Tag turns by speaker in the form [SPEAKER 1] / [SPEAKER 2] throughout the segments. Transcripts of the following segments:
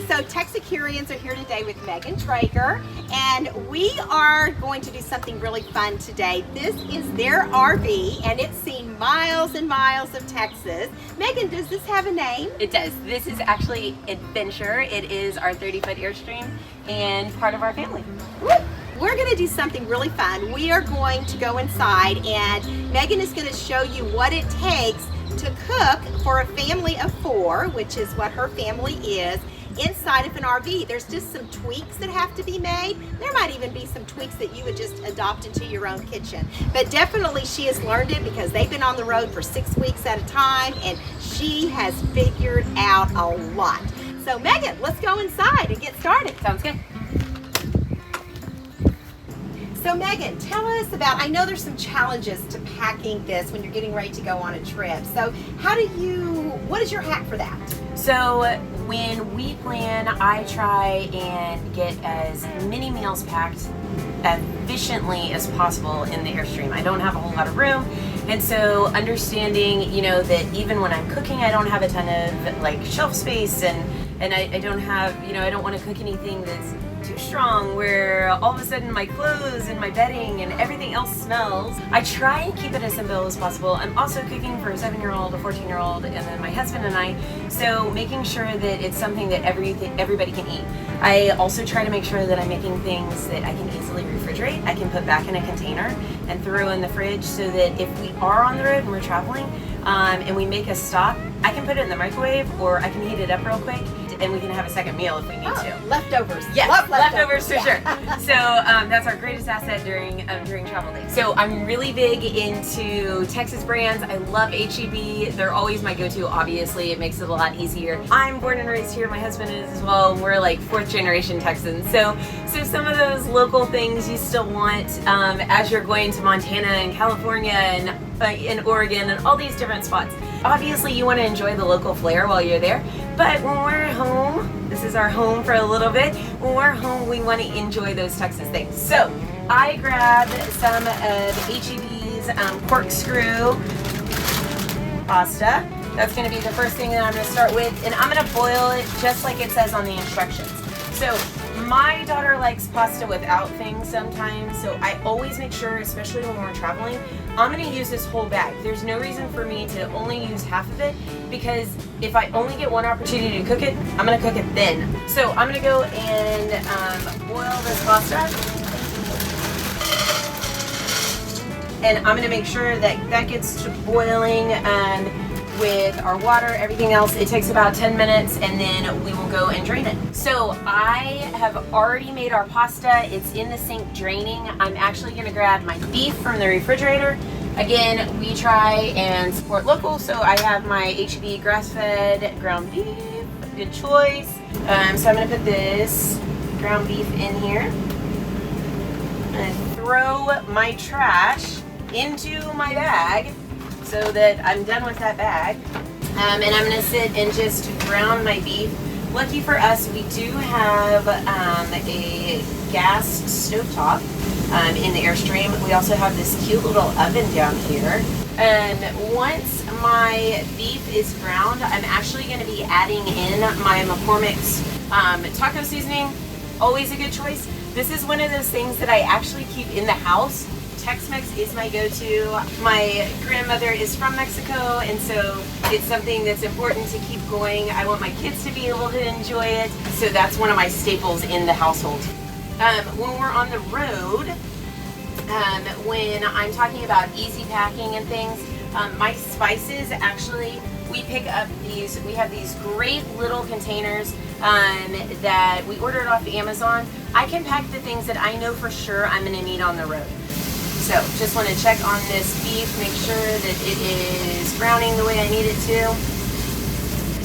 [SPEAKER 1] So Texicurians are here today with Megan Traeger, and we are going to do something really fun today. This is their RV, and it's seen miles and miles of Texas. Megan, does this have a name?
[SPEAKER 2] It does. This is actually Adventure. It is our 30-foot Airstream and part of our family.
[SPEAKER 1] Woo! We're going to do something really fun. We are going to go inside, and Megan is going to show you what it takes to cook for a family of 4, which is what her family is, inside of an RV. There's just some tweaks that have to be made. There might even be some tweaks that you would just adopt into your own kitchen. But definitely she has learned it because they've been on the road for 6 weeks at a time, and she has figured out a lot. So Megan, let's go inside and get started.
[SPEAKER 2] Sounds good.
[SPEAKER 1] So Megan, tell us about, I know there's some challenges to packing this when you're getting ready to go on a trip. So what is your hack for that?
[SPEAKER 2] So when we plan, I try and get as many meals packed efficiently as possible in the Airstream. I don't have a whole lot of room, and so understanding, that even when I'm cooking, I don't have a ton of like shelf space, and I don't have, I don't want to cook anything that's too strong where all of a sudden my clothes and my bedding and everything else smells. I try and keep it as simple as possible. I'm also cooking for a 7-year-old, a 14-year-old, and then my husband and I, so making sure that it's something that everybody can eat. I also try to make sure that I'm making things that I can easily refrigerate. I can put back in a container and throw in the fridge so that if we are on the road and we're traveling and we make a stop, I can put it in the microwave or I can heat it up real quick, and we can have a second meal if we need to.
[SPEAKER 1] Leftovers.
[SPEAKER 2] Yes, leftovers for sure. So that's our greatest asset during travel days. So I'm really big into Texas brands. I love H-E-B. They're always my go-to, obviously. It makes it a lot easier. I'm born and raised here. My husband is as well. And we're like 4th generation Texans. So some of those local things you still want as you're going to Montana and California and in Oregon and all these different spots. Obviously you want to enjoy the local flair while you're there, but when we're home, this is our home for a little bit, when we're home we want to enjoy those Texas things. So I grabbed some of H-E-B's corkscrew pasta. That's going to be the first thing that I'm going to start with, and I'm going to boil it just like it says on the instructions. So my daughter likes pasta without things sometimes, so I always make sure, especially when we're traveling, I'm going to use this whole bag. There's no reason for me to only use half of it, because if I only get one opportunity to cook it, I'm going to cook it then. So I'm going to go and boil this pasta, and I'm going to make sure that that gets to boiling with our water, everything else. It takes about 10 minutes, and then we will go and drain it. So I have already made our pasta. It's in the sink draining. I'm actually going to grab my beef from the refrigerator. Again, we try and support local, so I have my H-E-B grass-fed ground beef, good choice. So I'm going to put this ground beef in here. I'm going to throw my trash into my bag so that I'm done with that bag. And I'm going to sit and just brown my beef. Lucky for us, we do have a gas stovetop in the Airstream. We also have this cute little oven down here. And once my beef is browned, I'm actually going to be adding in my McCormick's taco seasoning. Always a good choice. This is one of those things that I actually keep in the house. Tex-Mex is my go-to. My grandmother is from Mexico, and so it's something that's important to keep going. I want my kids to be able to enjoy it, so that's one of my staples in the household. When we're on the road, when I'm talking about easy packing and things, my spices, actually, we pick up these, we have these great little containers that we ordered off Amazon. I can pack the things that I know for sure I'm going to need on the road. So just want to check on this beef, make sure that it is browning the way I need it to.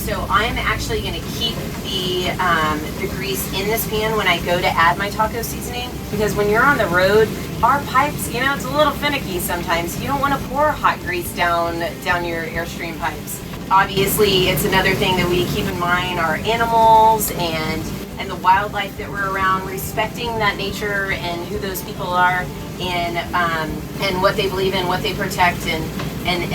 [SPEAKER 2] So I'm actually going to keep the grease in this pan when I go to add my taco seasoning, because when you're on the road, our pipes, you know, it's a little finicky sometimes. You don't want to pour hot grease down your Airstream pipes. Obviously, it's another thing that we keep in mind, our animals and and the wildlife that we're around, respecting that nature and who those people are, and what they believe in, what they protect, and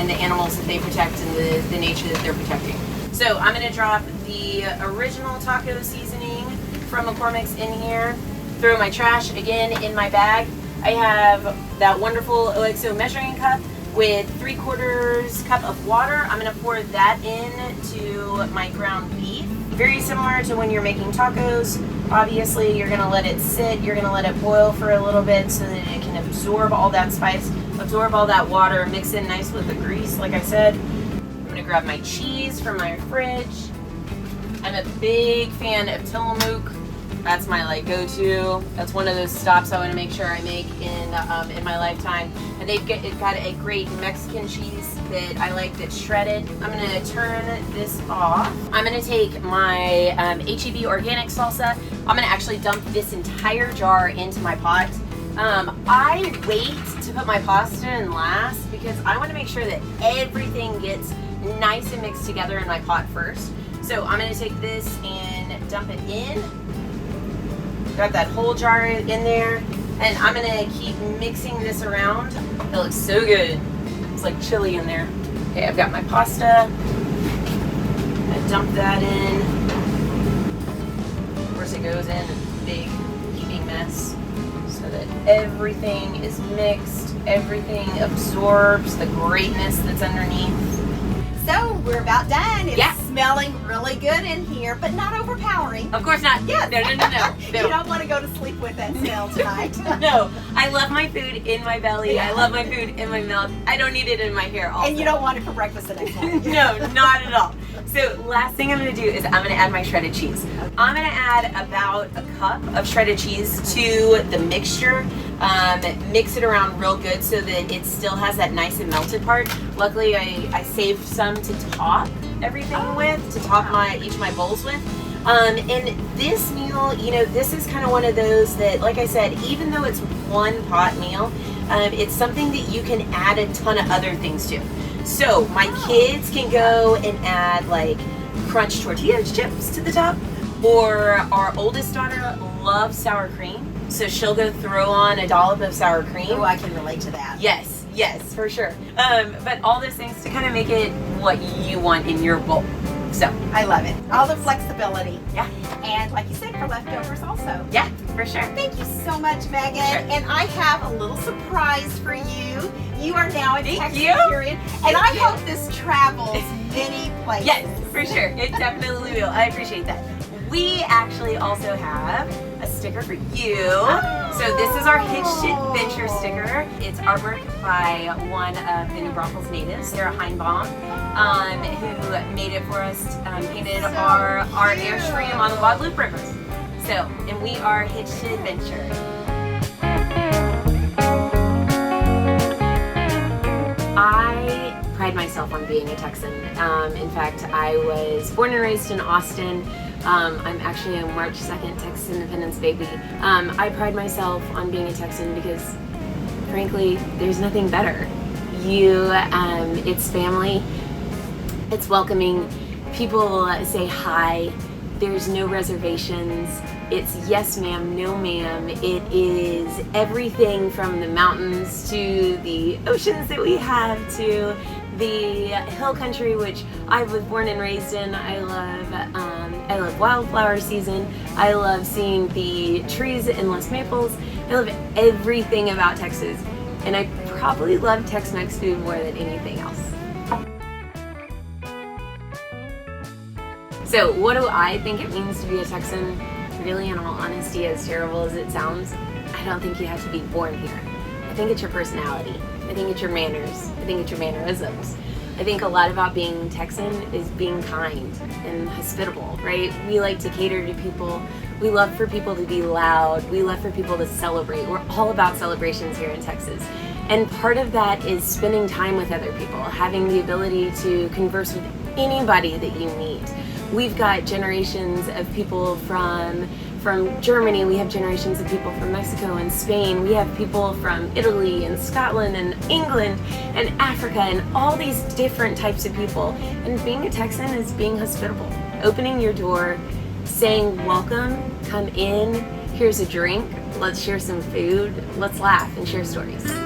[SPEAKER 2] the animals that they protect, and the nature that they're protecting. So I'm going to drop the original taco seasoning from McCormick's in here, throw my trash again in my bag. I have that wonderful OXO measuring cup with 3/4 cup of water. I'm going to pour that into my ground beef. Very similar to when you're making tacos. Obviously, you're going to let it sit, you're going to let it boil for a little bit so that it can absorb all that spice, absorb all that water, mix in nice with the grease, like I said. I'm going to grab my cheese from my fridge. I'm a big fan of Tillamook. That's my like go-to. That's one of those stops I want to make sure I make in my lifetime. And they've got a great Mexican cheese that I like that's shredded. I'm gonna turn this off. I'm gonna take my HEB organic salsa. I'm gonna actually dump this entire jar into my pot. I wait to put my pasta in last because I want to make sure that everything gets nice and mixed together in my pot first. So I'm gonna take this and dump it in. Got that whole jar in there, and I'm gonna keep mixing this around. It looks so good. It's like chili in there. Okay, I've got my pasta. I'm gonna dump that in. Of course, it goes in a big heaping mess so that everything is mixed, everything absorbs the greatness that's underneath.
[SPEAKER 1] So we're about done. It's
[SPEAKER 2] Yeah.
[SPEAKER 1] smelling really good in here, but not overpowering.
[SPEAKER 2] Of course not.
[SPEAKER 1] Yes.
[SPEAKER 2] No.
[SPEAKER 1] You don't want to go to sleep with that smell tonight.
[SPEAKER 2] No, I love my food in my belly.
[SPEAKER 1] Yeah.
[SPEAKER 2] I love my food in my mouth. I don't need it in my hair also.
[SPEAKER 1] And you don't want it for breakfast the next morning.
[SPEAKER 2] No, not at all. So last thing I'm going to do is I'm going to add my shredded cheese. I'm going to add about a cup of shredded cheese to the mixture. Mix it around real good so that it still has that nice and melted part. Luckily, I saved some to top everything with, to top each of my bowls with. And this meal, you know, this is kind of one of those that, like I said, even though it's one pot meal, it's something that you can add a ton of other things to. So my kids can go and add like crunch tortilla chips to the top, or our oldest daughter loves sour cream, so she'll go throw on a dollop of sour cream.
[SPEAKER 1] Oh, I can relate to that.
[SPEAKER 2] Yes, for sure. But all those things to kind of make it what you want in your bowl. So
[SPEAKER 1] I love it. All the flexibility.
[SPEAKER 2] yeah,
[SPEAKER 1] And like you said, for leftovers also.
[SPEAKER 2] yeah, for sure.
[SPEAKER 1] Thank you so much, Megan.
[SPEAKER 2] Sure.
[SPEAKER 1] And I have a little surprise for you. You are now in
[SPEAKER 2] Thank
[SPEAKER 1] Texas,
[SPEAKER 2] you.
[SPEAKER 1] period. And
[SPEAKER 2] Thank
[SPEAKER 1] I
[SPEAKER 2] you.
[SPEAKER 1] hope this travels many places.
[SPEAKER 2] Yes, for sure. It definitely will. I appreciate that. We actually also have a sticker for you. So this is our Hitched Venture sticker. It's artwork by one of the New Braunfels natives, Sarah Heinbaum, who made it for us, painted
[SPEAKER 1] So
[SPEAKER 2] our
[SPEAKER 1] cute.
[SPEAKER 2] Airstream on the Guadalupe River. So, and we are Hitched Venture. I pride myself on being a Texan. In fact, I was born and raised in Austin. I'm actually a March 2nd Texas Independence baby. I pride myself on being a Texan because, frankly, there's nothing better. It's family, it's welcoming. People say hi. There's no reservations. It's yes ma'am, no ma'am. It is everything from the mountains to the oceans that we have to the hill country, which I was born and raised in. I love wildflower season. I love seeing the trees in Les Maples. I love everything about Texas, and I probably love Tex-Mex food more than anything else. So what do I think it means to be a Texan? Really, in all honesty, as terrible as it sounds, I don't think you have to be born here. I think it's your personality. I think it's your manners. I think it's your mannerisms. I think a lot about being Texan is being kind and hospitable, right? We like to cater to people. We love for people to be loud. We love for people to celebrate. We're all about celebrations here in Texas. And part of that is spending time with other people, having the ability to converse with anybody that you meet. We've got generations of people from Germany, we have generations of people from Mexico and Spain, we have people from Italy and Scotland and England and Africa and all these different types of people. And being a Texan is being hospitable, opening your door saying welcome, come in, here's a drink, let's share some food, let's laugh and share stories.